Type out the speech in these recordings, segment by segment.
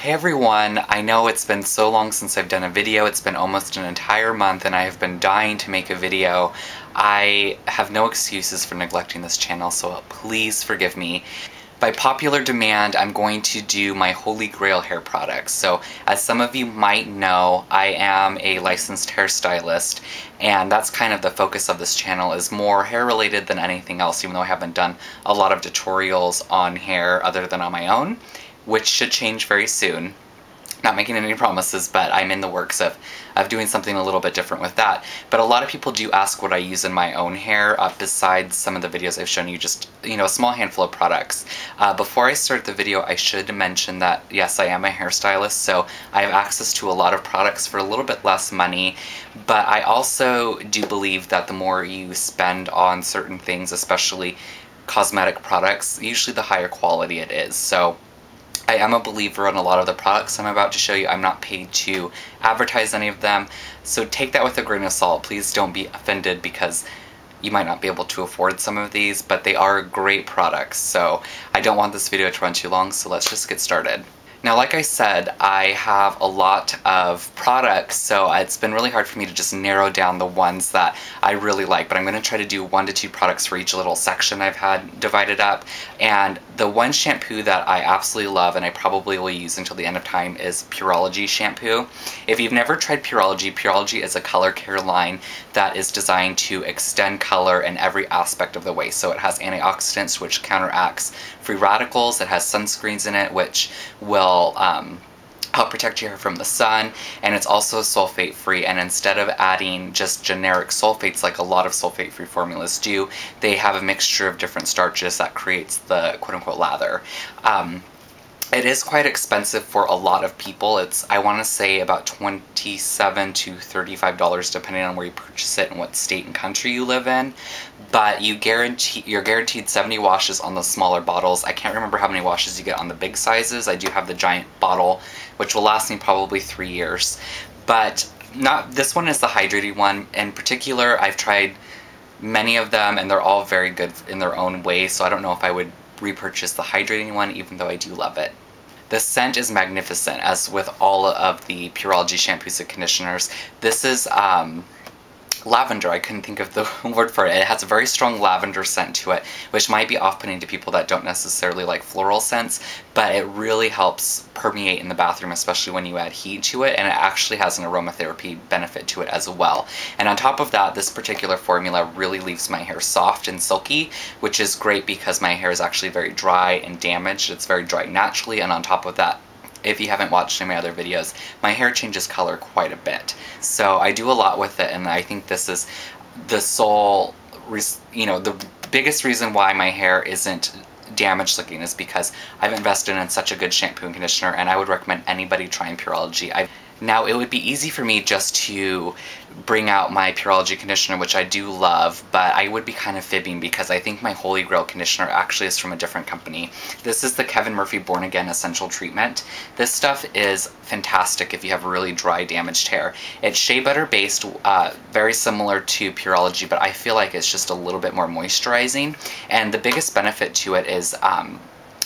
Hey everyone, I know it's been so long since I've done a video. It's been almost an entire month and I have been dying to make a video. I have no excuses for neglecting this channel, so please forgive me. By popular demand, I'm going to do my Holy Grail hair products. So as some of you might know, I am a licensed hairstylist, and that's kind of the focus of this channel, is more hair related than anything else, even though I haven't done a lot of tutorials on hair other than on my own, which should change very soon. Not making any promises, but I'm in the works of doing something a little bit different with that. But a lot of people do ask what I use in my own hair, besides some of the videos I've shown you, just, a small handful of products. Before I start the video, I should mention that, yes, I am a hairstylist, so I have access to a lot of products for a little bit less money, but I also do believe that the more you spend on certain things, especially cosmetic products, usually the higher quality it is. So I am a believer in a lot of the products I'm about to show you. I'm not paid to advertise any of them, so take that with a grain of salt. Please don't be offended because you might not be able to afford some of these, but they are great products. So I don't want this video to run too long, so let's just get started. Now, like I said, I have a lot of products, so it's been really hard for me to just narrow down the ones that I really like, but I'm going to try to do 1 to 2 products for each little section I've had divided up. And the one shampoo that I absolutely love, and I probably will use until the end of time, is Pureology shampoo. If you've never tried Pureology, Pureology is a color care line that is designed to extend color in every aspect of the way. So it has antioxidants, which counteracts free radicals. It has sunscreens in it, which will help protect your hair from the sun, and it's also sulfate free. And instead of adding just generic sulfates like a lot of sulfate free formulas do, they have a mixture of different starches that creates the quote-unquote lather. It is quite expensive for a lot of people. It's, I want to say, about $27 to $35 depending on where you purchase it and what state and country you live in. But you're guaranteed 70 washes on the smaller bottles. I can't remember how many washes you get on the big sizes. I do have the giant bottle, which will last me probably 3 years. But this one is the hydrating one. In particular, I've tried many of them and they're all very good in their own way, so I don't know if I would repurchase the hydrating one, even though I do love it. The scent is magnificent, as with all of the Pureology shampoos and conditioners. This is lavender. I couldn't think of the word for it. It has a very strong lavender scent to it, which might be off-putting to people that don't necessarily like floral scents, but it really helps permeate in the bathroom, especially when you add heat to it, and it actually has an aromatherapy benefit to it as well. And on top of that, this particular formula really leaves my hair soft and silky, which is great because my hair is actually very dry and damaged. It's very dry naturally, and on top of that, if you haven't watched any of my other videos, my hair changes color quite a bit. So I do a lot with it, and I think this is the sole, the biggest reason why my hair isn't damaged looking is because I've invested in such a good shampoo and conditioner, and I would recommend anybody trying Pureology. Now, it would be easy for me just to bring out my Pureology conditioner, which I do love, but I would be kind of fibbing because I think my Holy Grail conditioner actually is from a different company. This is the Kevin Murphy Born Again Essential Treatment. This stuff is fantastic if you have really dry, damaged hair. It's shea butter based, very similar to Pureology, but I feel like it's just a little bit more moisturizing, and the biggest benefit to it is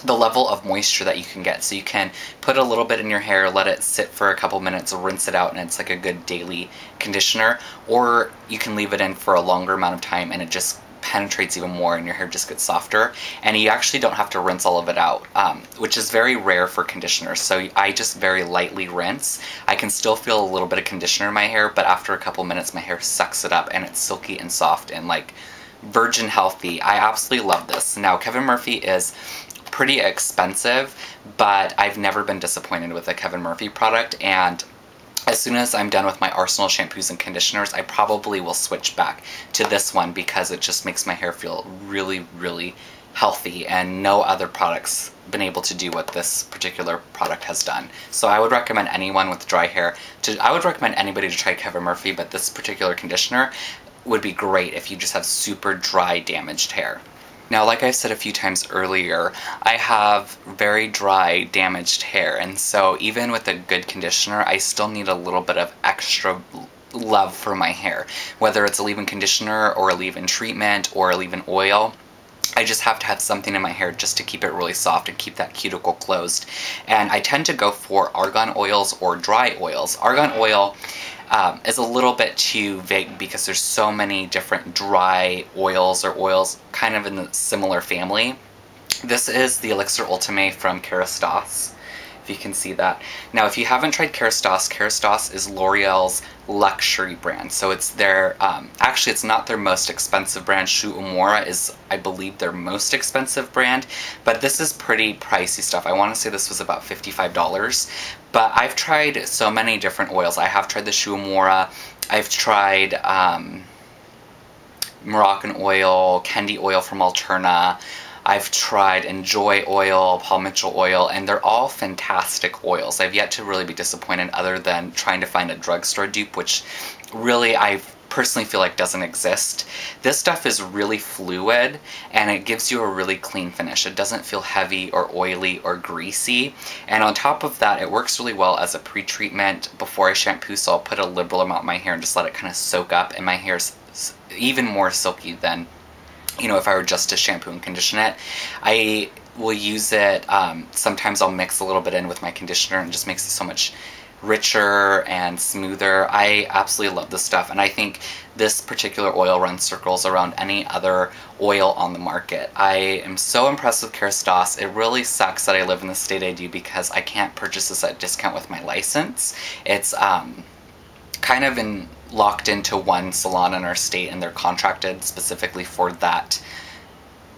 the level of moisture that you can get. So you can put a little bit in your hair, let it sit for a couple minutes, rinse it out, and it's like a good daily conditioner. Or you can leave it in for a longer amount of time and it just penetrates even more and your hair just gets softer. And you actually don't have to rinse all of it out, which is very rare for conditioners. So I just very lightly rinse. I can still feel a little bit of conditioner in my hair, but after a couple minutes my hair sucks it up and it's silky and soft and like virgin healthy. I absolutely love this. Now, Kevin Murphy is pretty expensive, but I've never been disappointed with a Kevin Murphy product, and as soon as I'm done with my arsenal shampoos and conditioners, I probably will switch back to this one because it just makes my hair feel really, really healthy, and no other product's been able to do what this particular product has done. So I would recommend anyone with dry hair I would recommend anybody to try Kevin Murphy, but this particular conditioner would be great if you just have super dry, damaged hair. Now, like I've said a few times earlier, I have very dry, damaged hair, and so even with a good conditioner, I still need a little bit of extra love for my hair. Whether it's a leave-in conditioner or a leave-in treatment or a leave-in oil, I just have to have something in my hair just to keep it really soft and keep that cuticle closed. And I tend to go for argan oils or dry oils. Argan oil is a little bit too vague because there's so many different dry oils or oils kind of in the similar family. This is the Elixir Ultime from Kerastase, if you can see that. Now, if you haven't tried Kerastase, Kerastase is L'Oreal's luxury brand. So it's their, actually it's not their most expensive brand. Shu Uemura is, I believe, their most expensive brand, but this is pretty pricey stuff. I want to say this was about $55, but I've tried so many different oils. I have tried the Shu Uemura, I've tried Moroccan oil, Kendi oil from Alterna, I've tried Enjoy oil, Paul Mitchell oil, and they're all fantastic oils. I've yet to really be disappointed other than trying to find a drugstore dupe, which really I personally feel like doesn't exist. This stuff is really fluid and it gives you a really clean finish. It doesn't feel heavy or oily or greasy. And on top of that, it works really well as a pre-treatment before I shampoo, so I'll put a liberal amount in my hair and just let it kind of soak up, and my hair's even more silky than, you know, if I were just to shampoo and condition it. I will use it, sometimes I'll mix a little bit in with my conditioner and it just makes it so much richer and smoother. I absolutely love this stuff, and I think this particular oil runs circles around any other oil on the market. I am so impressed with Kerastase. It really sucks that I live in the state I do because I can't purchase this at discount with my license. It's kind of locked into one salon in our state, and they're contracted specifically for that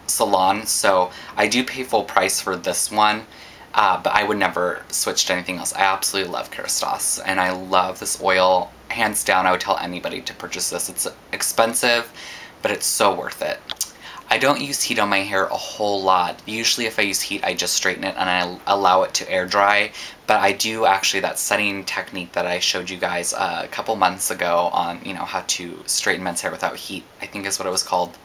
salon, so I do pay full price for this one, but I would never switch to anything else. I absolutely love Kerastase, and I love this oil. Hands down, I would tell anybody to purchase this. It's expensive, but it's so worth it. I don't use heat on my hair a whole lot. Usually if I use heat, I just straighten it and I allow it to air dry. But I do actually, that setting technique that I showed you guys a couple months ago on, you know, how to straighten men's hair without heat, I think is what it was called.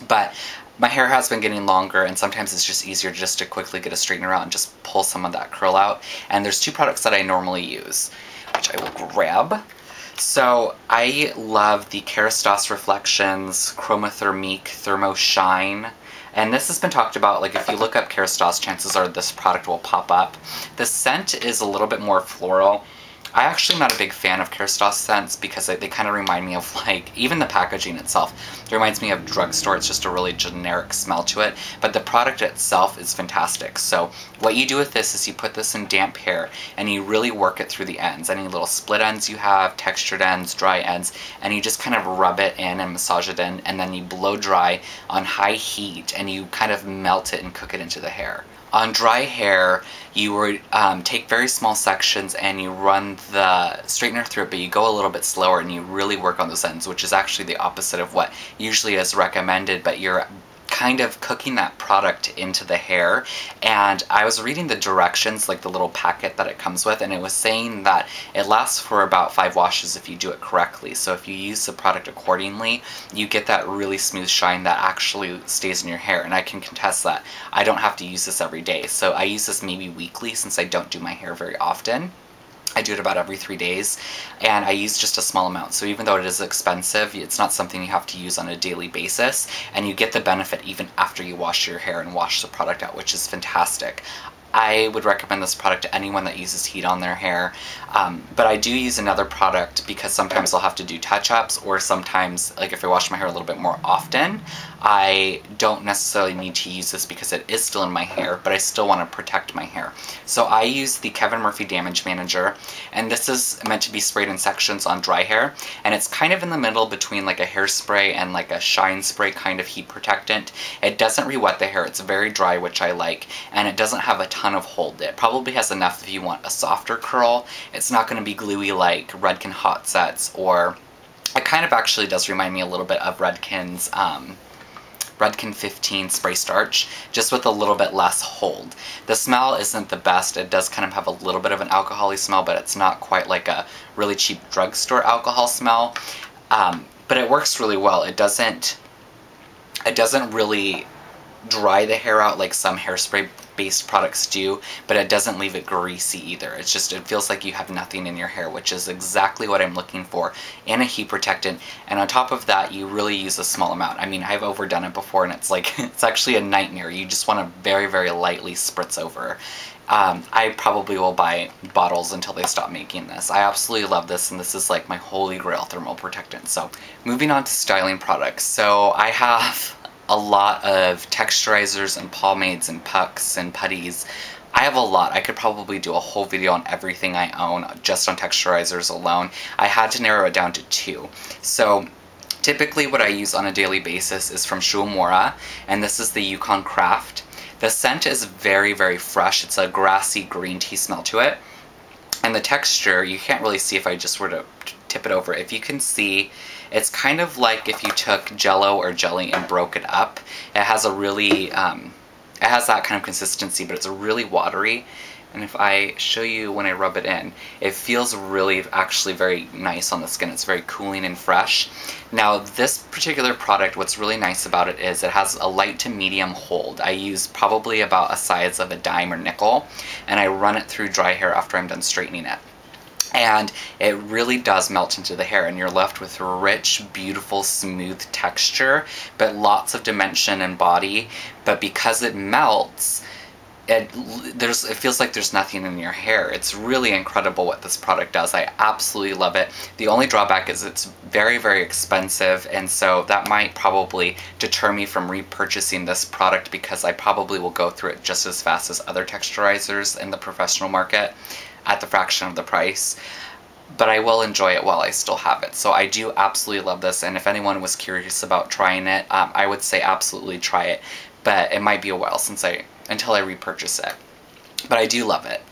But my hair has been getting longer, and sometimes it's just easier just to quickly get a straightener out and just pull some of that curl out. And there's two products that I normally use, which I will grab. So I love the Kerastase Reflections Chromothermique Thermo Shine, and this has been talked about. Like, if you look up Kerastase, chances are this product will pop up. The scent is a little bit more floral. I actually am not a big fan of Kerastase scents because they kind of remind me of, like, even the packaging itself. It reminds me of drugstore. It's just a really generic smell to it, but the product itself is fantastic. So what you do with this is you put this in damp hair and you really work it through the ends. Any little split ends you have, textured ends, dry ends, and you just kind of rub it in and massage it in, and then you blow dry on high heat and you kind of melt it and cook it into the hair. On dry hair, you would take very small sections and you run the straightener through it, but you go a little bit slower and you really work on those ends, which is actually the opposite of what usually is recommended, but you're kind of cooking that product into the hair. And I was reading the directions, like the little packet that it comes with, and it was saying that it lasts for about 5 washes if you do it correctly. So if you use the product accordingly, you get that really smooth shine that actually stays in your hair. And I can contest that. I don't have to use this every day, so I use this maybe weekly since I don't do my hair very often. I do it about every 3 days, and I use just a small amount. So even though it is expensive, it's not something you have to use on a daily basis, and you get the benefit even after you wash your hair and wash the product out, which is fantastic. I would recommend this product to anyone that uses heat on their hair, but I do use another product because sometimes I'll have to do touch-ups, or sometimes, like if I wash my hair a little bit more often, I don't necessarily need to use this because it is still in my hair, but I still want to protect my hair. So I use the Kevin Murphy Damage Manager, and this is meant to be sprayed in sections on dry hair, and it's kind of in the middle between like a hairspray and like a shine spray kind of heat protectant. It doesn't re-wet the hair, it's very dry, which I like, and it doesn't have a ton of hold. It probably has enough if you want a softer curl. It's not going to be gluey like Redken Hot Sets, or it kind of actually does remind me a little bit of Redken's Redken 15 Spray Starch, just with a little bit less hold. The smell isn't the best. It does kind of have a little bit of an alcohol-y smell, but it's not quite like a really cheap drugstore alcohol smell. But it works really well. It doesn't really dry the hair out like some hairspray based products do, but it doesn't leave it greasy either. It's just, it feels like you have nothing in your hair, which is exactly what I'm looking for in a heat protectant. And on top of that, you really use a small amount. I mean, I've overdone it before and it's like, it's actually a nightmare. You just want to very, very lightly spritz over. I probably will buy bottles until they stop making this. I absolutely love this, and this is like my holy grail thermal protectant. So moving on to styling products. So I have a lot of texturizers and pomades and pucks and putties. I have a lot. I could probably do a whole video on everything I own just on texturizers alone. I had to narrow it down to 2. So typically what I use on a daily basis is from Shuomura, and this is the Yukon Craft. The scent is very, very fresh. It's a grassy green tea smell to it. And the texture, you can't really see if I just were to tip it over. If you can see, it's kind of like if you took Jello or jelly and broke it up. It has a really, it has that kind of consistency, but it's really watery. And if I show you when I rub it in, it feels really actually very nice on the skin. It's very cooling and fresh. Now this particular product, what's really nice about it is it has a light to medium hold. I use probably about a size of a dime or nickel, and I run it through dry hair after I'm done straightening it. And it really does melt into the hair, and you're left with rich, beautiful, smooth texture, but lots of dimension and body. But because it melts, it feels like there's nothing in your hair. It's really incredible what this product does. I absolutely love it. The only drawback is it's very, very expensive, and so that might probably deter me from repurchasing this product, because I probably will go through it just as fast as other texturizers in the professional market at the fraction of the price. But I will enjoy it while I still have it. So I do absolutely love this, and if anyone was curious about trying it, I would say absolutely try it. But it might be a while until I repurchase it. But I do love it.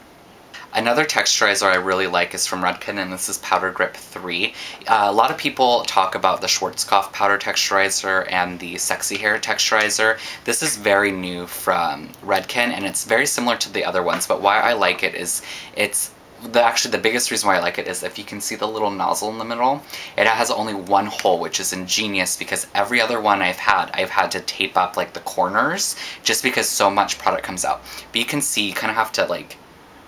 Another texturizer I really like is from Redken, and this is Powder Grip 3. A lot of people talk about the Schwarzkopf powder texturizer and the Sexy Hair texturizer. This is very new from Redken, and it's very similar to the other ones, but why I like it is actually the biggest reason why I like it is if you can see the little nozzle in the middle, it has only one hole, which is ingenious because every other one I've had to tape up like the corners just because so much product comes out. But you can see you kind of have to like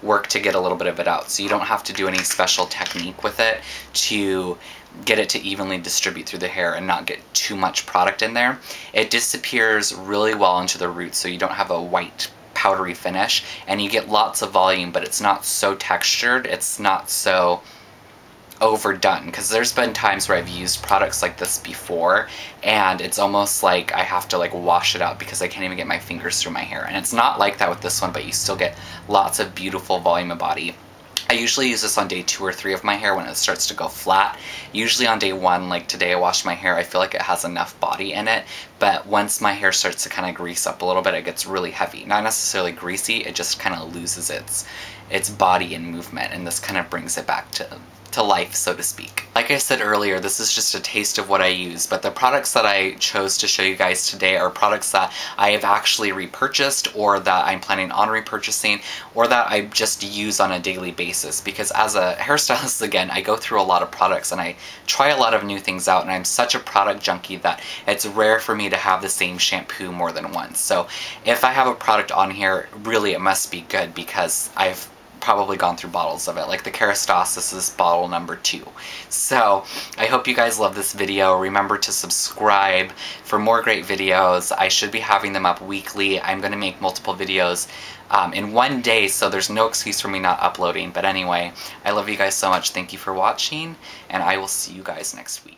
work to get a little bit of it out, so you don't have to do any special technique with it to get it to evenly distribute through the hair and not get too much product in there. It disappears really well into the roots, so you don't have a white powdery finish, and you get lots of volume, but it's not so textured, it's not so overdone, because there's been times where I've used products like this before and it's almost like I have to like wash it out because I can't even get my fingers through my hair. And it's not like that with this one, but you still get lots of beautiful volume of body. I usually use this on day 2 or 3 of my hair when it starts to go flat. Usually on day 1, like today I washed my hair, I feel like it has enough body in it, but once my hair starts to kind of grease up a little bit, it gets really heavy. Not necessarily greasy, it just kind of loses its body and movement, and this kind of brings it back to life, so to speak. Like I said earlier, this is just a taste of what I use, but the products that I chose to show you guys today are products that I have actually repurchased, or that I'm planning on repurchasing, or that I just use on a daily basis, because as a hairstylist, again, I go through a lot of products and I try a lot of new things out, and I'm such a product junkie that it's rare for me to have the same shampoo more than once. So if I have a product on here, really it must be good, because I've probably gone through bottles of it. Like the Kerastase, this is bottle number 2. So I hope you guys love this video. Remember to subscribe for more great videos. I should be having them up weekly. I'm going to make multiple videos in one day, so there's no excuse for me not uploading. But anyway, I love you guys so much. Thank you for watching, and I will see you guys next week.